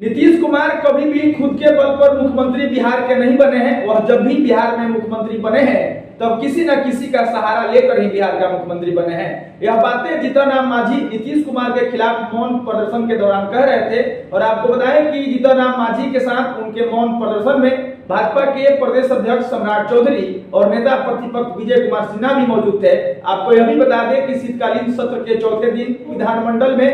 नीतीश कुमार कभी भी खुद के बल पर मुख्यमंत्री बिहार के नहीं बने हैं। वह जब भी बिहार में मुख्यमंत्री बने हैं तब किसी न किसी का सहारा लेकर ही बिहार का मुख्यमंत्री बने हैं। यह बातें जीतन राम मांझी नीतीश कुमार के खिलाफ मौन प्रदर्शन के दौरान कह रहे थे। और आपको बताएं कि जीतन राम मांझी के साथ उनके मौन प्रदर्शन में भाजपा के प्रदेश अध्यक्ष सम्राट चौधरी और नेता प्रतिपक्ष विजय कुमार सिन्हा भी मौजूद थे। आपको यह भी बता दें कि शीतकालीन सत्र के चौथे दिन विधानमंडल में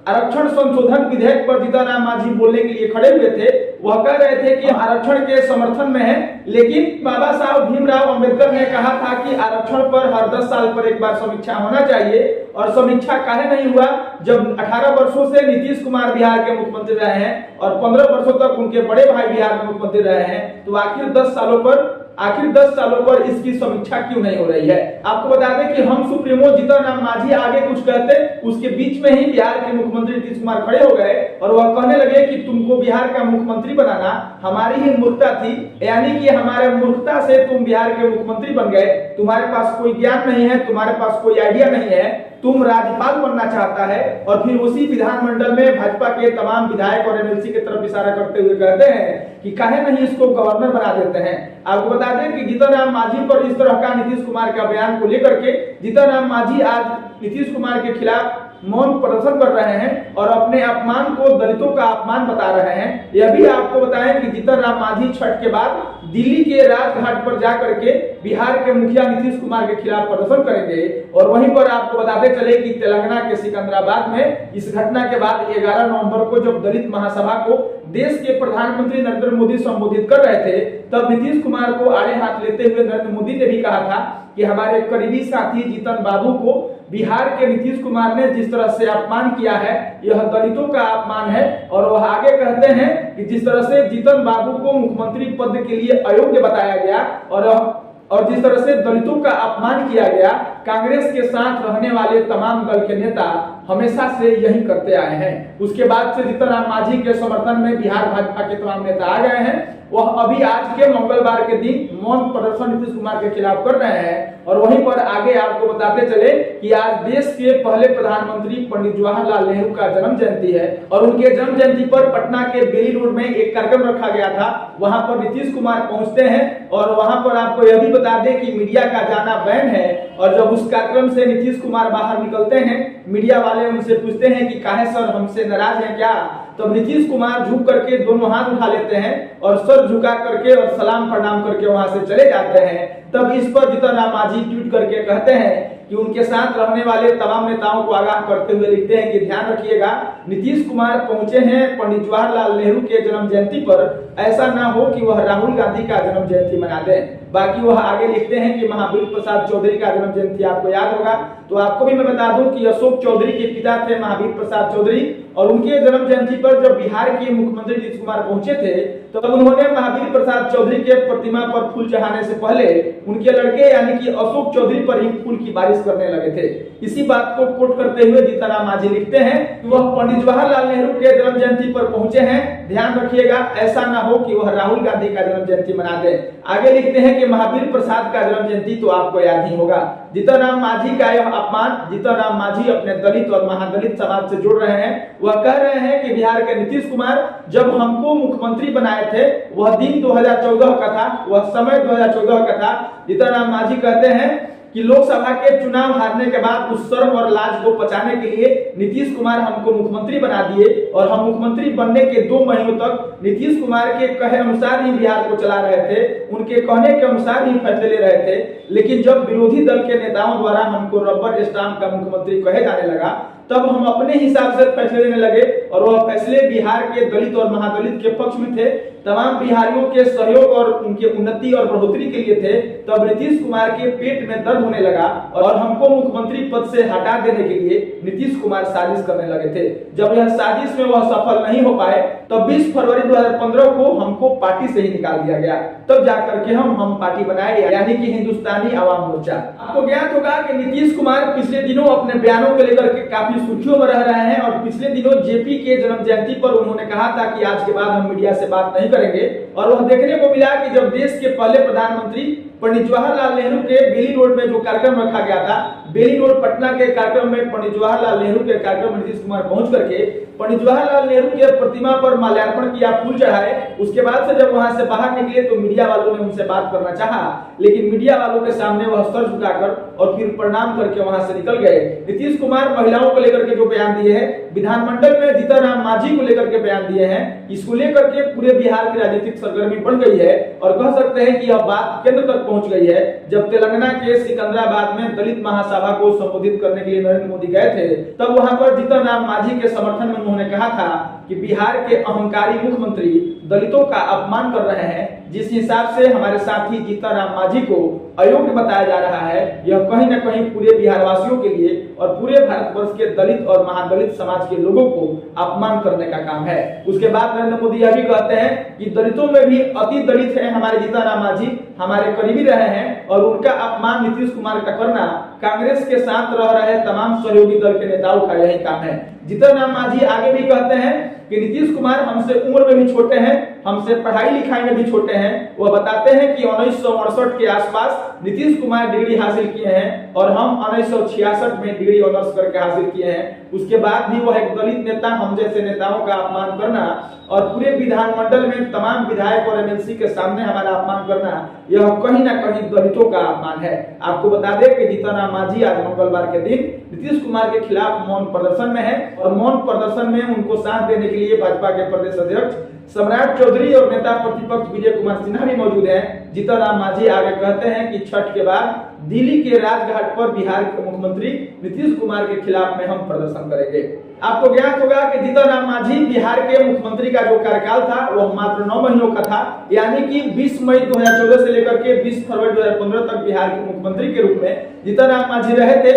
आरक्षण संशोधन विधेयक पर जीतन राम मांझी बोलने के लिए खड़े हुए थे। वह कह रहे थे कि आरक्षण के समर्थन में है, लेकिन बाबा साहब भीमराव अंबेडकर ने कहा था कि आरक्षण पर हर 10 साल पर एक बार समीक्षा होना चाहिए। और समीक्षा काहे नहीं हुआ जब 18 वर्षों से नीतीश कुमार बिहार के मुख्यमंत्री रहे हैं और 15 वर्षों तक उनके बड़े भाई बिहार में मुख्यमंत्री रहे हैं, तो आखिर 10 सालों पर इसकी समीक्षा क्यों नहीं हो रही है। आपको बता दें कि हम सुप्रीमो जीतन राम मांझी आगे कुछ कहते, उसके बीच में ही बिहार के मुख्यमंत्री नीतीश कुमार खड़े हो गए और वह कहने लगे कि तुमको बिहार का मुख्यमंत्री बनाना हमारी ही मूर्खता थी, यानी कि हमारे मूर्खता से तुम बिहार के मुख्यमंत्री बन गए। तुम्हारे पास कोई ज्ञान नहीं है, तुम्हारे पास कोई आइडिया नहीं है, तुम राज्यपाल बनना चाहता है। और फिर उसी विधानमंडल में भाजपा के तमाम विधायक और एमएलसी की तरफ इशारा करते हुए कहते हैं कि काहे नहीं इसको गवर्नर बना देते हैं। आपको बता दें कि जीतन राम मांझी पर इस तरह का नीतीश कुमार का बयान को लेकर के जीतन राम मांझी आज नीतीश कुमार के खिलाफ मौन प्रदर्शन कर रहे हैं और अपने अपमान को दलितों का अपमान बता रहे हैं। यह भी आपको बताएं कि जीतन राम मांझी छठ के बाद दिल्ली के राजघाट पर जाकर के बिहार के मुखिया नीतीश कुमार के खिलाफ प्रदर्शन करेंगे। और वहीं पर आपको बताते चले कि तेलंगाना के सिकंदराबाद में इस घटना के बाद 11 नवंबर को जब दलित महासभा को देश के प्रधानमंत्री नरेंद्र मोदी संबोधित कर रहे थे, तब नीतीश कुमार को आड़े हाथ लेते हुए नरेंद्र मोदी ने भी कहा था कि हमारे करीबी साथी जीतन बाबू को बिहार के नीतीश कुमार ने जिस तरह से अपमान किया है, यह दलितों का अपमान है। और वह आगे कहते हैं कि जिस तरह से जीतन बाबू को मुख्यमंत्री पद के लिए अयोग्य बताया गया और जिस तरह से दलितों का अपमान किया गया, कांग्रेस के साथ रहने वाले तमाम दल के नेता हमेशा से यही करते आए हैं। उसके बाद से जीतन राम मांझी के समर्थन में बिहार भाजपा के तमाम नेता आ गए हैं। वह अभी आज के मंगलवार के दिन मौन प्रदर्शन नीतीश कुमार के खिलाफ कर रहे हैं। और वहीं पर आगे आपको बताते चले कि आज देश के पहले प्रधानमंत्री पंडित जवाहरलाल नेहरू का जन्म जयंती है और उनके जन्म जयंती पर पटना के बेली रोड में एक कार्यक्रम रखा गया था। वहां पर नीतीश कुमार पहुंचते हैं और वहां पर आपको यह भी बता दें कि मीडिया का जाना बैन है। और जब उस कार्यक्रम से नीतीश कुमार बाहर निकलते हैं, मीडिया वाले उनसे पूछते हैं कि काहे सर हमसे नाराज हैं क्या, तो नीतीश कुमार झुक करके दोनों हाथ उठा लेते हैं और सर झुका करके और सलाम प्रणाम करके वहां से चले जाते हैं। तब इस पर जीतन राम मांझी ट्वीट करके कहते हैं कि उनके साथ रहने वाले तमाम नेताओं को आगाह करते हुए लिखते हैं कि ध्यान रखिएगा, नीतीश कुमार पहुंचे हैं पंडित जवाहरलाल नेहरू के जन्म जयंती पर, ऐसा ना हो कि वह राहुल गांधी का जन्म जयंती मना दें। बाकी वह आगे लिखते हैं कि महावीर प्रसाद चौधरी का जन्म जयंती आपको याद होगा, तो आपको भी मैं बता दूं कि अशोक चौधरी के पिता थे महावीर प्रसाद चौधरी। और उनके जन्म जयंती पर जब बिहार के मुख्यमंत्री नीतीश कुमार पहुंचे थे, तो तब उन्होंने महावीर प्रसाद चौधरी के प्रतिमा पर फूल चढ़ाने से पहले उनके लड़के यानी कि अशोक चौधरी पर ही फूल की बारिश करने लगे थे। इसी बात को कोट करते हुए जीतन राम मांझी लिखते हैं कि वह पंडित जवाहरलाल नेहरू के जन्म जयंती पर पहुंचे हैं, ध्यान रखिएगा ऐसा ना हो कि वह राहुल गांधी का जन्म जयंती मना दे। आगे लिखते हैं कि महावीर प्रसाद का जन्म जयंती तो आपको याद ही होगा। जीतन राम मांझी का यह अपमान जीतन राम मांझी अपने दलित और महादलित समाज से जुड़ रहे हैं। वह कह रहे हैं कि बिहार के नीतीश कुमार जब हमको मुख्यमंत्री बनाए थे, वह दिन 2014 का था, वह समय 2014 का था। जीतन राम मांझी कहते हैं कि लोकसभा के चुनाव हारने के बाद उस शर्म और लाज को बचाने के लिए नीतीश कुमार हमको मुख्यमंत्री बना दिए और हम मुख्यमंत्री बनने के 2 महीनों तक नीतीश कुमार के कहे अनुसार ही बिहार को चला रहे थे, उनके कहने के अनुसार ही फैसले ले रहे थे। लेकिन जब विरोधी दल के नेताओं द्वारा हमको रबर स्टाम्प का मुख्यमंत्री कहे जाने लगा, तब हम अपने हिसाब से फैसले लेने लगे और वह फैसले बिहार के दलित और महादलित के पक्ष में थे, तमाम बिहारियों के सहयोग और उनके उन्नति और बढ़ोतरी के लिए थे। तब नीतीश कुमार के पेट में दर्द होने लगा और हमको मुख्यमंत्री पद से हटा देने के लिए नीतीश कुमार साजिश करने लगे थे। जब यह साजिश में वह सफल नहीं हो पाए, तब 20 फरवरी 2015 को हमको पार्टी से ही निकाल दिया गया। तब जाकर के हम पार्टी बनाए, यानी कि हिंदुस्तानी आवाम मोर्चा। आपको ज्ञात होगा कि नीतीश कुमार पिछले दिनों अपने बयानों को लेकर के काफी सुर्खियों में रह रहे हैं और पिछले दिनों जेपी के जन्म जयंती पर उन्होंने कहा था कि आज के बाद हम मीडिया से बात नहीं करेंगे। और वह देखने को मिला कि जब देश के पहले प्रधानमंत्री पंडित जवाहरलाल नेहरू के बेली रोड में जो कार्यक्रम रखा गया था, बेली रोड पटना के कार्यक्रम में पंडित जवाहरलाल नेहरू के कार्यक्रम में नीतीश कुमार पहुंच करके पंडित जवाहरलाल नेहरू के प्रतिमा पर माल्यार्पण किया, फूल चढ़ाए। उसके बाद से जब वहां से बाहर निकले तो मीडिया वालों ने उनसे बात करना चाहा, लेकिन मीडिया वालों के सामने वह सर झुकाकर और फिर प्रणाम करके वहां से निकल गए। नीतीश कुमार महिलाओं को लेकर के जो बयान दिए हैं, विधानमंडल में जीतन राम मांझी को लेकर के बयान दिए हैं, इसको लेकर के पूरे बिहार की राजनीतिक सरगर्मी बढ़ गई है और कह सकते हैं कि यह बात केंद्र तक पहुंच गई है। जब तेलंगाना के सिकंदराबाद में दलित महासभा को संबोधित करने के लिए नरेंद्र मोदी गए थे, तब वहां पर जीतन राम मांझी के समर्थन में उन्होंने कहा था कि बिहार के अहंकारी मुख्यमंत्री दलितों का अपमान कर रहे हैं। जिस हिसाब से हमारे साथी जीतन राम मांझी को अयोग्य बताया जा रहा है, यह कहीं न कहीं पूरे बिहार वासियों के लिए और पूरे भारतवर्ष के दलित और महादलित समाज के लोगों को अपमान करने का काम है। उसके बाद नरेंद्र मोदी यह भी कहते हैं कि दलितों में भी अति दलित है हमारे जीतन राम मांझी, हमारे करीबी रहे हैं और उनका अपमान नीतीश कुमार का करना कांग्रेस के साथ रह रहे तमाम सहयोगी दल के नेताओं का यही काम है। जीतन राम मांझी आगे भी कहते हैं कि नीतीश कुमार हमसे उम्र में भी छोटे हैं, हमसे पढ़ाई लिखाई में भी छोटे हैं। वह बताते हैं कि 1968 के आसपास नीतीश कुमार डिग्री हासिल किए हैं और हम 1966 में डिग्री ऑनर्स करके हासिल किए हैं। उसके बाद भी वह एक दलित नेता, हम जैसे नेताओं का अपमान करना और पूरे विधानमंडल में तमाम विधायक और एमएलसी के सामने हमारा अपमान करना, यह कहीं ना कहीं दलितों का अपमान है। आपको बता दें कि जीतन राम मांझी आज मंगलवार के दिन नीतीश कुमार के खिलाफ मौन प्रदर्शन में है और मौन प्रदर्शन में उनको साथ देने के लिए भाजपा के प्रदेश अध्यक्ष सम्राट चौधरी और नेता प्रतिपक्ष विजय कुमार सिन्हा भी मौजूद हैं। जीतन राम मांझी आगे कहते हैं कि छठ के बाद दिल्ली के राजघाट पर बिहार के मुख्यमंत्री नीतीश कुमार के खिलाफ में हम प्रदर्शन करेंगे। आपको ज्ञात होगा कि जीतन राम मांझी बिहार के मुख्यमंत्री का जो कार्यकाल था वह मात्र 9 महीनों का था, यानी कि 20 मई 2014 से लेकर के 20 फरवरी 2015 तक बिहार के मुख्यमंत्री के रूप में जीतन राम मांझी रहे थे।